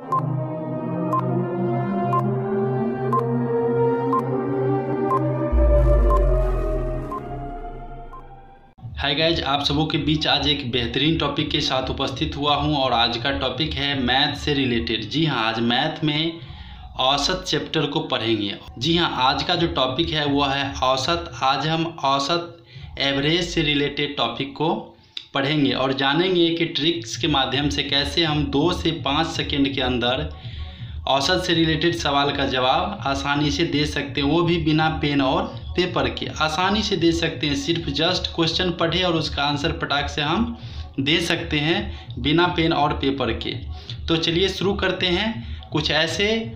Hi guys, आप सबों के बीच आज एक बेहतरीन टॉपिक के साथ उपस्थित हुआ हूं और आज का टॉपिक है मैथ से रिलेटेड। जी हाँ, आज मैथ में औसत चैप्टर को पढ़ेंगे। जी हाँ, आज का जो टॉपिक है वो है औसत। आज हम औसत एवरेज से रिलेटेड टॉपिक को पढ़ेंगे और जानेंगे कि ट्रिक्स के माध्यम से कैसे हम 2 से 5 सेकेंड के अंदर औसत से रिलेटेड सवाल का जवाब आसानी से दे सकते हैं, वो भी बिना पेन और पेपर के आसानी से दे सकते हैं। सिर्फ जस्ट क्वेश्चन पढ़े और उसका आंसर पटाख से हम दे सकते हैं बिना पेन और पेपर के। तो चलिए शुरू करते हैं कुछ ऐसे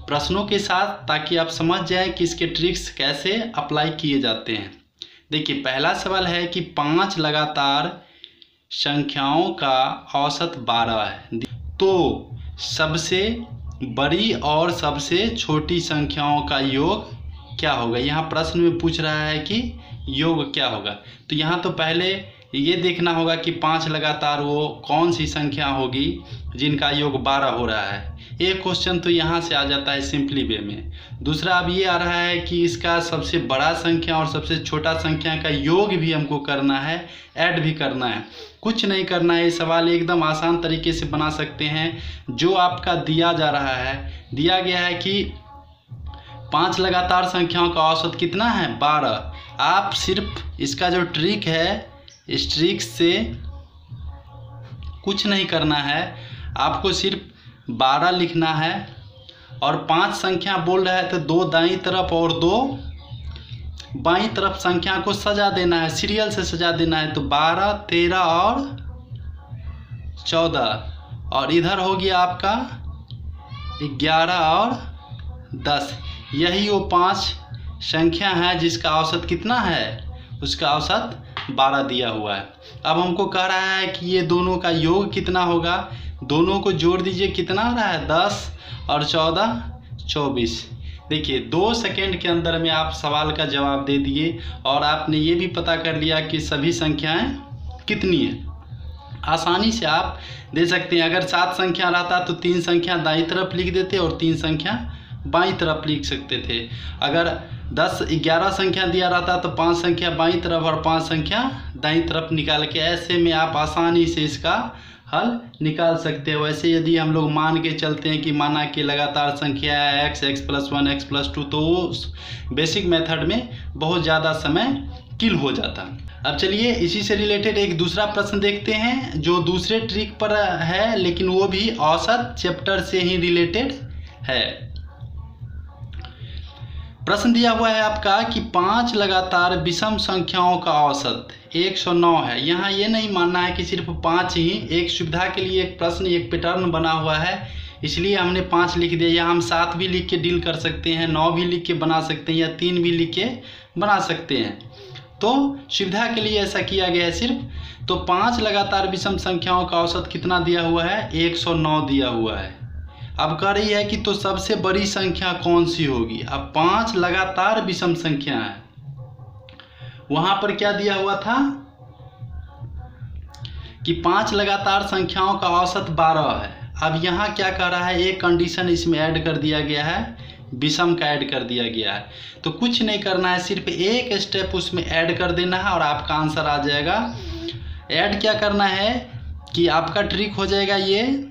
प्रश्नों के साथ, ताकि आप समझ जाएं कि इसके ट्रिक्स कैसे अप्लाई किए जाते हैं। देखिए, पहला सवाल है कि 5 लगातार संख्याओं का औसत 12 है, तो सबसे बड़ी और सबसे छोटी संख्याओं का योग क्या होगा। यहाँ प्रश्न में पूछ रहा है कि योग क्या होगा। तो यहाँ तो पहले ये देखना होगा कि 5 लगातार वो कौन सी संख्या होगी जिनका योग 12 हो रहा है। एक क्वेश्चन तो यहाँ से आ जाता है सिंपली वे में। दूसरा अब ये आ रहा है कि इसका सबसे बड़ा संख्या और सबसे छोटा संख्या का योग भी हमको करना है, ऐड भी करना है। कुछ नहीं करना है, ये सवाल एकदम आसान तरीके से बना सकते हैं। जो आपका दिया जा रहा है, दिया गया है कि 5 लगातार संख्याओं का औसत कितना है, 12। आप सिर्फ इसका जो ट्रिक है, इस ट्रिक से कुछ नहीं करना है, आपको सिर्फ 12 लिखना है और 5 संख्या बोल रहा है तो 2 दाईं तरफ और 2 बाईं तरफ संख्या को सजा देना है, सीरियल से सजा देना है। तो 12, 13 और 14 और इधर हो गया आपका 11 और 10। यही वो 5 संख्या है जिसका औसत कितना है, उसका औसत 12 दिया हुआ है। अब हमको कह रहा है कि ये दोनों का योग कितना होगा, दोनों को जोड़ दीजिए, कितना आ रहा है, 10 और 14 24। देखिए 2 सेकेंड के अंदर में आप सवाल का जवाब दे दिए और आपने ये भी पता कर लिया कि सभी संख्याएं कितनी हैं। आसानी से आप दे सकते हैं। अगर 7 संख्या रहता तो 3 संख्या दाईं तरफ लिख देते और 3 संख्या बाईं तरफ लिख सकते थे। अगर 11 संख्या दिया रहता तो 5 संख्या बाईं तरफ और 5 संख्या दाईं तरफ निकाल के, ऐसे में आप आसानी से इसका हल निकाल सकते हो। वैसे यदि हम लोग मान के चलते हैं कि माना कि लगातार संख्या है x, x+1, x+2, तो वो बेसिक मेथड में बहुत ज़्यादा समय किल हो जाता। अब चलिए इसी से रिलेटेड एक दूसरा प्रश्न देखते हैं जो दूसरे ट्रिक पर है, लेकिन वो भी औसत चैप्टर से ही रिलेटेड है। प्रश्न दिया हुआ है आपका कि 5 लगातार विषम संख्याओं का औसत 109 है। यहाँ ये नहीं मानना है कि सिर्फ 5 ही, एक सुविधा के लिए एक प्रश्न, एक पैटर्न बना हुआ है, इसलिए हमने 5 लिख दिया। या हम 7 भी लिख के डील कर सकते हैं, 9 भी लिख के बना सकते हैं, या 3 भी लिख के बना सकते हैं। तो सुविधा के लिए ऐसा किया गया है सिर्फ। तो 5 लगातार विषम संख्याओं का औसत कितना दिया हुआ है, 109 दिया हुआ है। अब कह रही है कि तो सबसे बड़ी संख्या कौन सी होगी। अब 5 लगातार विषम संख्या है, वहां पर क्या दिया हुआ था कि 5 लगातार संख्याओं का औसत 12 है। अब यहाँ क्या कह रहा है, एक कंडीशन इसमें ऐड कर दिया गया है, विषम का ऐड कर दिया गया है। तो कुछ नहीं करना है, सिर्फ एक स्टेप उसमें ऐड कर देना है और आपका आंसर आ जाएगा। ऐड क्या करना है कि आपका ट्रिक हो जाएगा, ये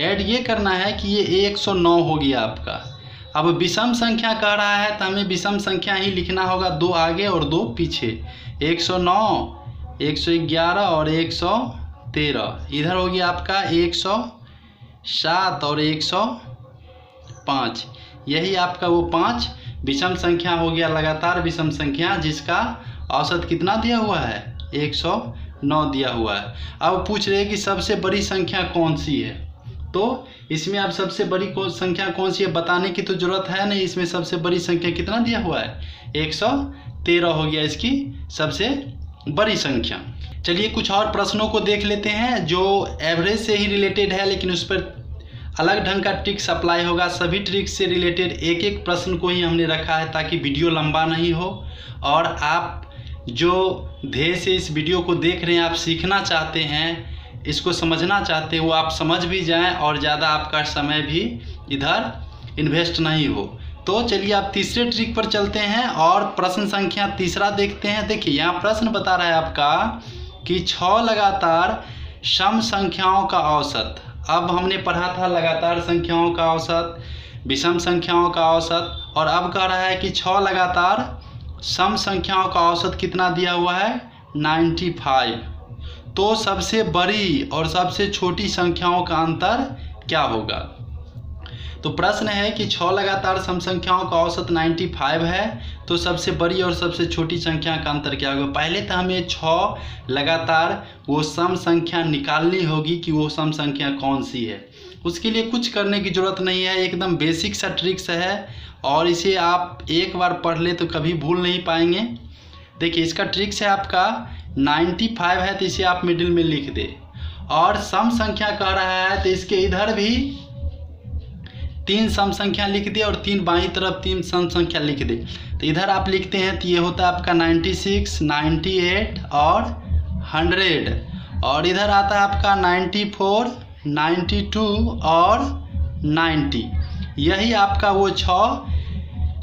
ऐड ये करना है कि ये 109 हो गया आपका। अब विषम संख्या कह रहा है तो हमें विषम संख्या ही लिखना होगा, 2 आगे और 2 पीछे। 109, 111 और 113। इधर हो गया आपका 107 और 105। यही आपका वो 5 विषम संख्या हो गया, लगातार विषम संख्या, जिसका औसत कितना दिया हुआ है, 109 दिया हुआ है। अब पूछ रहे हैं कि सबसे बड़ी संख्या कौन सी है। तो इसमें अब सबसे बड़ी संख्या कौन सी है बताने की तो जरूरत है नहीं। इसमें सबसे बड़ी संख्या कितना दिया हुआ है, 113 हो गया इसकी सबसे बड़ी संख्या। चलिए कुछ और प्रश्नों को देख लेते हैं जो एवरेज से ही रिलेटेड है, लेकिन उस पर अलग ढंग का ट्रिक्स अप्लाई होगा। सभी ट्रिक्स से रिलेटेड एक एक प्रश्न को ही हमने रखा है ताकि वीडियो लंबा नहीं हो और आप जो ध्येय से इस वीडियो को देख रहे हैं, आप सीखना चाहते हैं इसको समझना चाहते हो आप समझ भी जाएं और ज़्यादा आपका समय भी इधर इन्वेस्ट नहीं हो। तो चलिए आप तीसरे ट्रिक पर चलते हैं और प्रश्न संख्या तीसरा देखते हैं। देखिए यहाँ प्रश्न बता रहा है आपका कि 6 लगातार सम संख्याओं का औसत। अब हमने पढ़ा था लगातार संख्याओं का औसत, विषम संख्याओं का औसत, और अब कह रहा है कि 6 लगातार सम संख्याओं का औसत कितना दिया हुआ है, 95। तो सबसे बड़ी और सबसे छोटी संख्याओं का अंतर क्या होगा। तो प्रश्न है कि 6 लगातार सम संख्याओं का औसत 95 है, तो सबसे बड़ी और सबसे छोटी संख्या का अंतर क्या होगा। पहले तो हमें 6 लगातार वो सम संख्या निकालनी होगी कि वो सम संख्या कौन सी है। उसके लिए कुछ करने की ज़रूरत नहीं है, एकदम बेसिक सा ट्रिक्स है और इसे आप एक बार पढ़ ले तो कभी भूल नहीं पाएंगे। देखिए इसका ट्रिक्स है आपका 95 है तो इसे आप मिडिल में लिख दे, और सम संख्या कह रहा है तो इसके इधर भी 3 सम संख्या लिख दे और 3 बाईं तरफ 3 सम संख्या लिख दे। तो इधर आप लिखते हैं तो ये होता है आपका 96, 98 और 100, और इधर आता है आपका 94, 92 और 90। यही आपका वो 6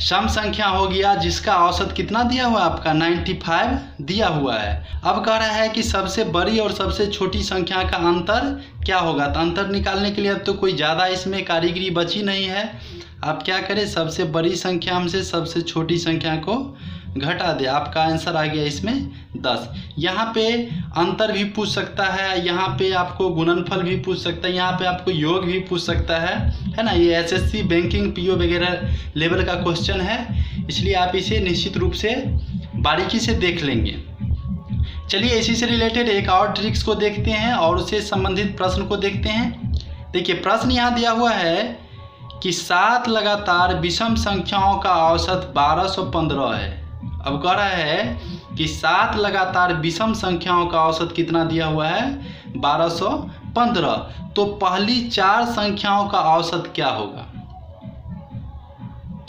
सम संख्या हो गया जिसका औसत कितना दिया हुआ है आपका 95 दिया हुआ है। अब कह रहा है कि सबसे बड़ी और सबसे छोटी संख्या का अंतर क्या होगा। तो अंतर निकालने के लिए अब तो कोई ज़्यादा इसमें कारीगरी बची नहीं है। आप क्या करें, सबसे बड़ी संख्या हमसे सबसे छोटी संख्या को घटा दे, आपका आंसर आ गया इसमें 10। यहाँ पे अंतर भी पूछ सकता है, यहाँ पे आपको गुणनफल भी पूछ सकता है, यहाँ पे आपको योग भी पूछ सकता है ना। ये एसएससी बैंकिंग पीओ वगैरह लेवल का क्वेश्चन है, इसलिए आप इसे निश्चित रूप से बारीकी से देख लेंगे। चलिए इसी से रिलेटेड एक और ट्रिक्स को देखते हैं और उससे संबंधित प्रश्न को देखते हैं। देखिए प्रश्न यहाँ दिया हुआ है कि 7 लगातार विषम संख्याओं का औसत 1215 है। अब कह रहा है कि 7 लगातार विषम संख्याओं का औसत कितना दिया हुआ है, 1215। तो पहली 4 संख्याओं का औसत क्या होगा।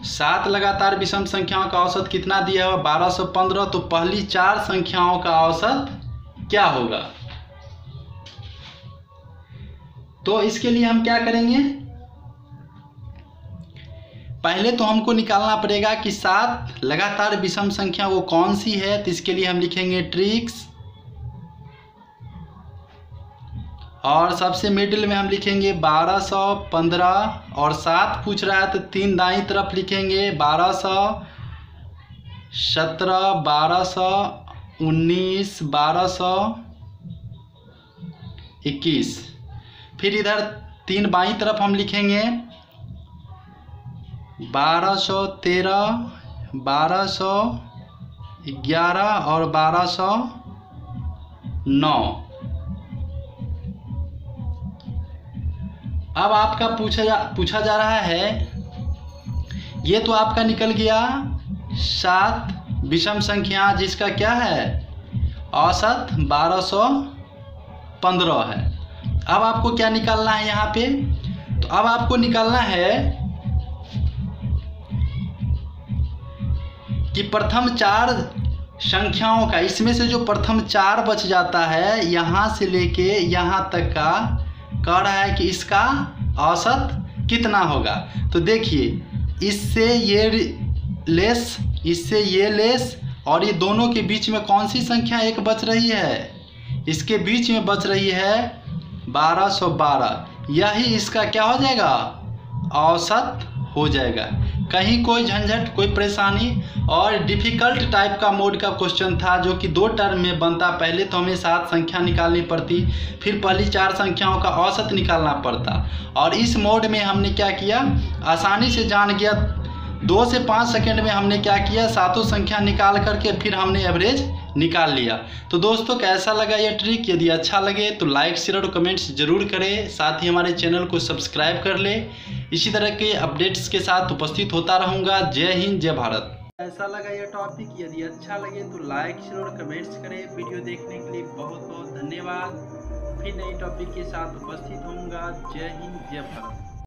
7 लगातार विषम संख्याओं का औसत कितना दिया हुआ, 1215। तो पहली 4 संख्याओं का औसत क्या होगा। तो इसके लिए हम क्या करेंगे, पहले तो हमको निकालना पड़ेगा कि 7 लगातार विषम संख्या वो कौन सी है। तो इसके लिए हम लिखेंगे ट्रिक्स, और सबसे मिडिल में हम लिखेंगे 1215, और 7 पूछ रहा है तो 3 दाईं तरफ लिखेंगे 1217, 1219, 1221। फिर इधर 3 बाईं तरफ हम लिखेंगे 1213, 1211 और 1209। अब आपका पूछा जा रहा है, ये तो आपका निकल गया 7 विषम संख्या जिसका क्या है औसत 1215 है। अब आपको क्या निकालना है यहाँ पे, तो अब आपको निकालना है कि प्रथम 4 संख्याओं का, इसमें से जो प्रथम 4 बच जाता है यहाँ से लेके यहाँ तक का, कह रहा है कि इसका औसत कितना होगा। तो देखिए इससे ये लेस, इससे ये लेस, और ये दोनों के बीच में कौन सी संख्या एक बच रही है, इसके बीच में बच रही है 1212। यही इसका क्या हो जाएगा, औसत हो जाएगा। कहीं कोई झंझट, कोई परेशानी और डिफ़िकल्ट टाइप का मोड का क्वेश्चन था जो कि 2 टर्म में बनता। पहले तो हमें 7 संख्या निकालनी पड़ती, फिर पहली 4 संख्याओं का औसत निकालना पड़ता, और इस मोड में हमने क्या किया, आसानी से जान गया। 2 से 5 सेकंड में हमने क्या किया, 7 संख्या निकाल करके फिर हमने एवरेज निकाल लिया। तो दोस्तों कैसा लगा ये ट्रिक, यदि अच्छा लगे तो लाइक शेयर और कमेंट्स जरूर करें, साथ ही हमारे चैनल को सब्सक्राइब कर ले। इसी तरह के अपडेट्स के साथ उपस्थित होता रहूँगा। जय हिंद, जय भारत। कैसा लगा ये टॉपिक, यदि अच्छा लगे तो लाइक शेयर और कमेंट्स करें। वीडियो देखने के लिए बहुत बहुत धन्यवाद। फिर नई टॉपिक के साथ उपस्थित होऊंगा। जय हिंद, जय भारत।